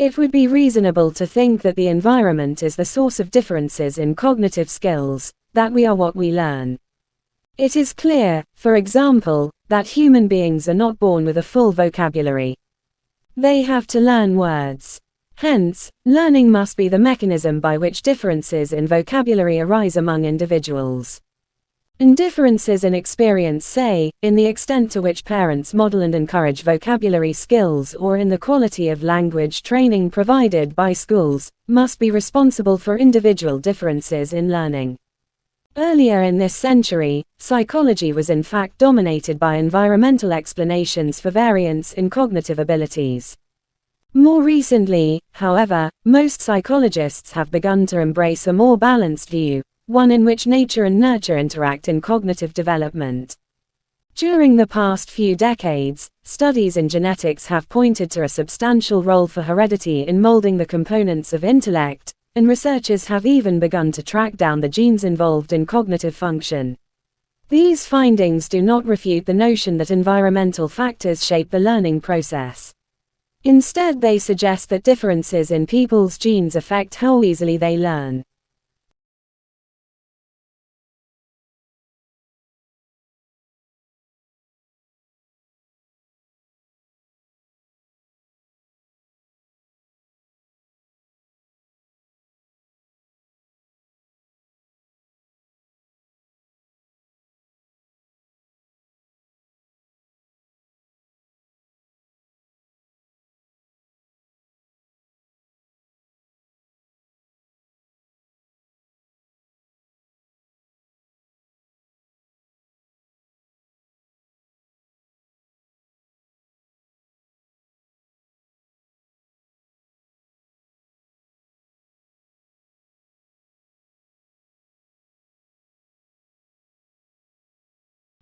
It would be reasonable to think that the environment is the source of differences in cognitive skills, that we are what we learn. It is clear, for example, that human beings are not born with a full vocabulary. They have to learn words. Hence, learning must be the mechanism by which differences in vocabulary arise among individuals. And differences in experience, say, in the extent to which parents model and encourage vocabulary skills or in the quality of language training provided by schools, must be responsible for individual differences in learning. Earlier in this century, psychology was in fact dominated by environmental explanations for variance in cognitive abilities. More recently, however, most psychologists have begun to embrace a more balanced view, one in which nature and nurture interact in cognitive development. During the past few decades, studies in genetics have pointed to a substantial role for heredity in molding the components of intellect, and researchers have even begun to track down the genes involved in cognitive function. These findings do not refute the notion that environmental factors shape the learning process. Instead, they suggest that differences in people's genes affect how easily they learn.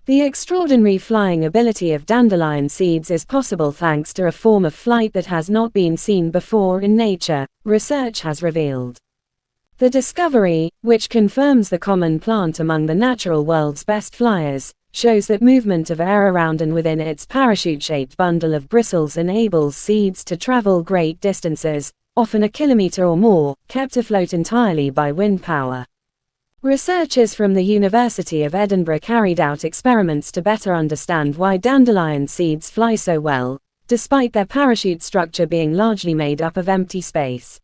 The extraordinary flying ability of dandelion seeds is possible thanks to a form of flight that has not been seen before in nature, research has revealed. The discovery, which confirms the common plant among the natural world's best flyers, shows that movement of air around and within its parachute-shaped bundle of bristles enables seeds to travel great distances, often a kilometer or more, kept afloat entirely by wind power. Researchers from the University of Edinburgh carried out experiments to better understand why dandelion seeds fly so well, despite their parachute structure being largely made up of empty space.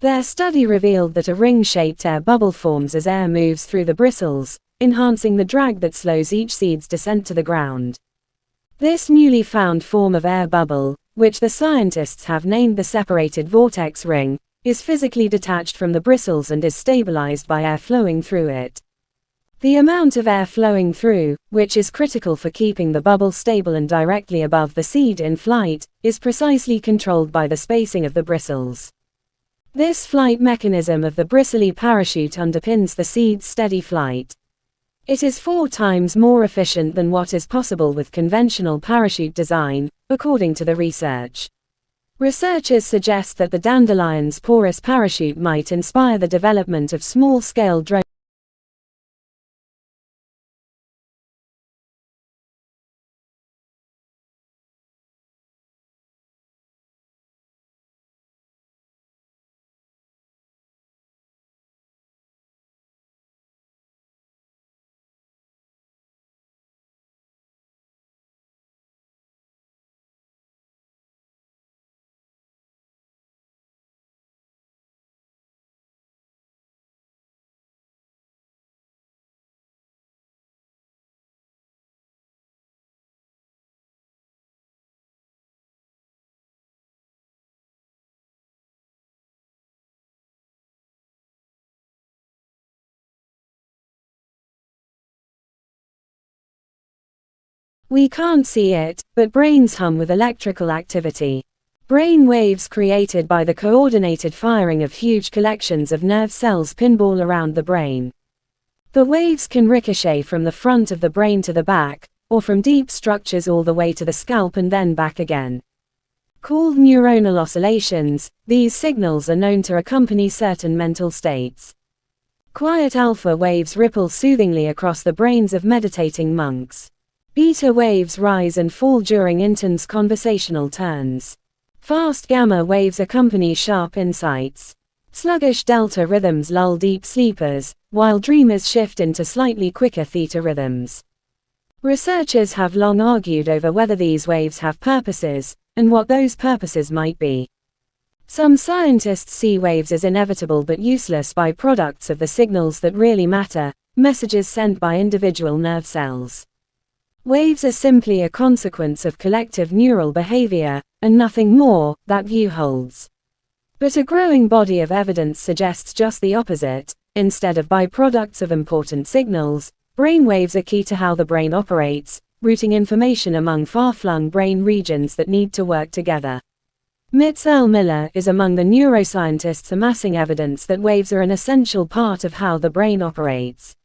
Their study revealed that a ring-shaped air bubble forms as air moves through the bristles, enhancing the drag that slows each seed's descent to the ground. This newly found form of air bubble, which the scientists have named the separated vortex ring, is physically detached from the bristles and is stabilized by air flowing through it. The amount of air flowing through, which is critical for keeping the bubble stable and directly above the seed in flight, is precisely controlled by the spacing of the bristles. This flight mechanism of the bristly parachute underpins the seed's steady flight. It is 4 times more efficient than what is possible with conventional parachute design, according to the research. Researchers suggest that the dandelion's porous parachute might inspire the development of small-scale drone. We can't see it, but brains hum with electrical activity. Brain waves created by the coordinated firing of huge collections of nerve cells pinball around the brain. The waves can ricochet from the front of the brain to the back, or from deep structures all the way to the scalp and then back again. Called neuronal oscillations, these signals are known to accompany certain mental states. Quiet alpha waves ripple soothingly across the brains of meditating monks. Beta waves rise and fall during intense conversational turns. Fast gamma waves accompany sharp insights. Sluggish delta rhythms lull deep sleepers, while dreamers shift into slightly quicker theta rhythms. Researchers have long argued over whether these waves have purposes, and what those purposes might be. Some scientists see waves as inevitable but useless byproducts of the signals that really matter, messages sent by individual nerve cells. Waves are simply a consequence of collective neural behavior, and nothing more. That view holds. But a growing body of evidence suggests just the opposite. Instead of byproducts of important signals, brain waves are key to how the brain operates, routing information among far-flung brain regions that need to work together. Mitz Miller is among the neuroscientists amassing evidence that waves are an essential part of how the brain operates.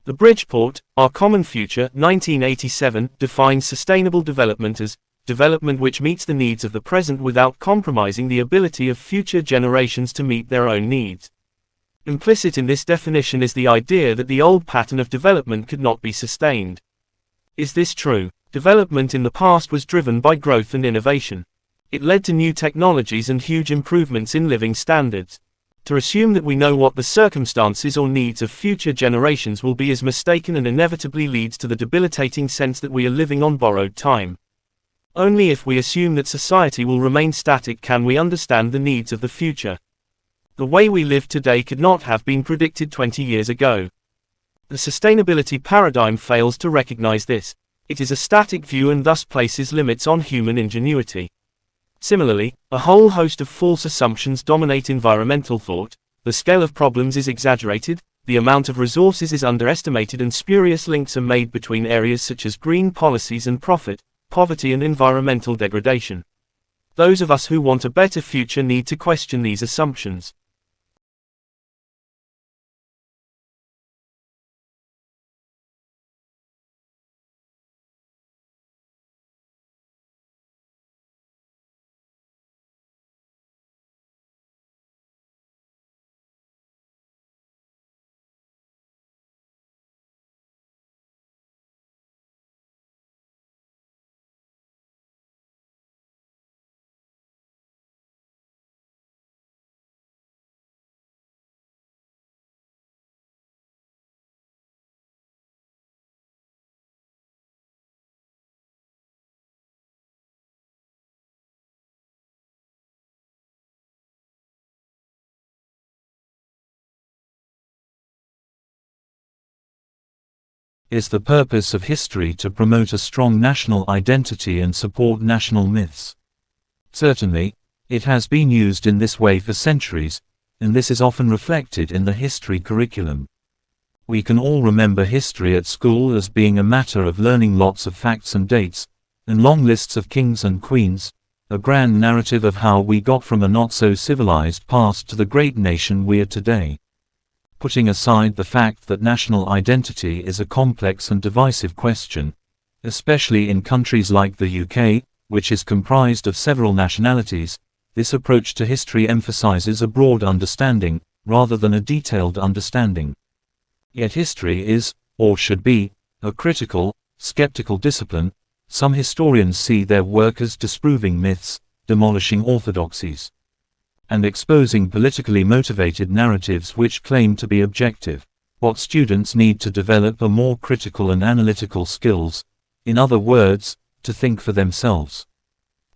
The Bridgeport, Our Common Future, 1987, defines sustainable development as development which meets the needs of the present without compromising the ability of future generations to meet their own needs. Implicit in this definition is the idea that the old pattern of development could not be sustained. Is this true? Development in the past was driven by growth and innovation. It led to new technologies and huge improvements in living standards. To assume that we know what the circumstances or needs of future generations will be is mistaken and inevitably leads to the debilitating sense that we are living on borrowed time. Only if we assume that society will remain static can we understand the needs of the future. The way we live today could not have been predicted 20 years ago. The sustainability paradigm fails to recognize this. It is a static view and thus places limits on human ingenuity. Similarly, a whole host of false assumptions dominate environmental thought. The scale of problems is exaggerated, the amount of resources is underestimated, and spurious links are made between areas such as green policies and profit, poverty and environmental degradation. Those of us who want a better future need to question these assumptions. Is the purpose of history to promote a strong national identity and support national myths? Certainly, it has been used in this way for centuries, and this is often reflected in the history curriculum. We can all remember history at school as being a matter of learning lots of facts and dates, and long lists of kings and queens, a grand narrative of how we got from a not-so-civilized past to the great nation we are today. Putting aside the fact that national identity is a complex and divisive question, especially in countries like the UK, which is comprised of several nationalities, this approach to history emphasizes a broad understanding, rather than a detailed understanding. Yet history is, or should be, a critical, skeptical discipline. Some historians see their work as disproving myths, demolishing orthodoxies, and exposing politically motivated narratives which claim to be objective. What students need to develop are more critical and analytical skills, in other words, to think for themselves.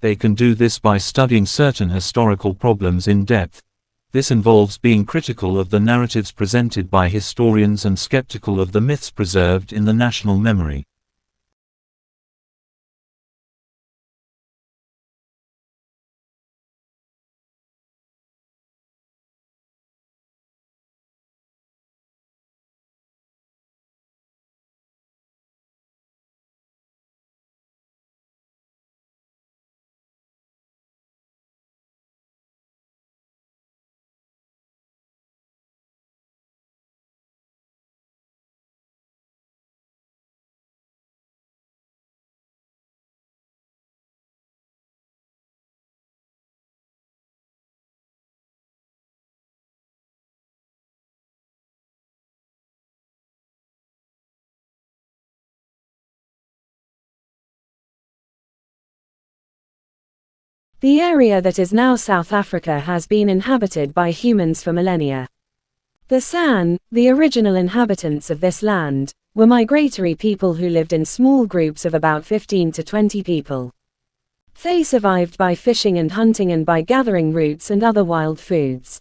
They can do this by studying certain historical problems in depth. This involves being critical of the narratives presented by historians and skeptical of the myths preserved in the national memory. The area that is now South Africa has been inhabited by humans for millennia. The San, the original inhabitants of this land, were migratory people who lived in small groups of about 15 to 20 people. They survived by fishing and hunting and by gathering roots and other wild foods.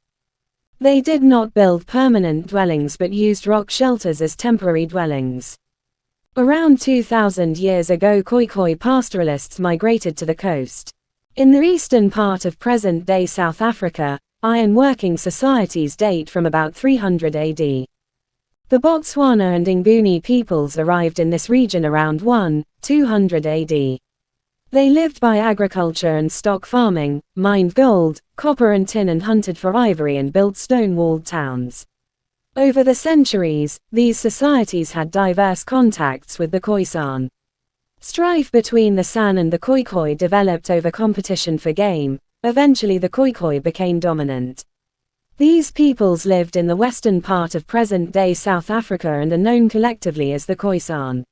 They did not build permanent dwellings but used rock shelters as temporary dwellings. Around 2,000 years ago, Khoikhoi pastoralists migrated to the coast. In the eastern part of present-day South Africa, iron working societies date from about 300 AD. The Botswana and Nguni peoples arrived in this region around 200 AD. They lived by agriculture and stock farming, mined gold, copper and tin and hunted for ivory and built stone-walled towns. Over the centuries, these societies had diverse contacts with the Khoisan. Strife between the San and the Khoikhoi developed over competition for game. Eventually the Khoikhoi became dominant. These peoples lived in the western part of present-day South Africa and are known collectively as the Khoisan.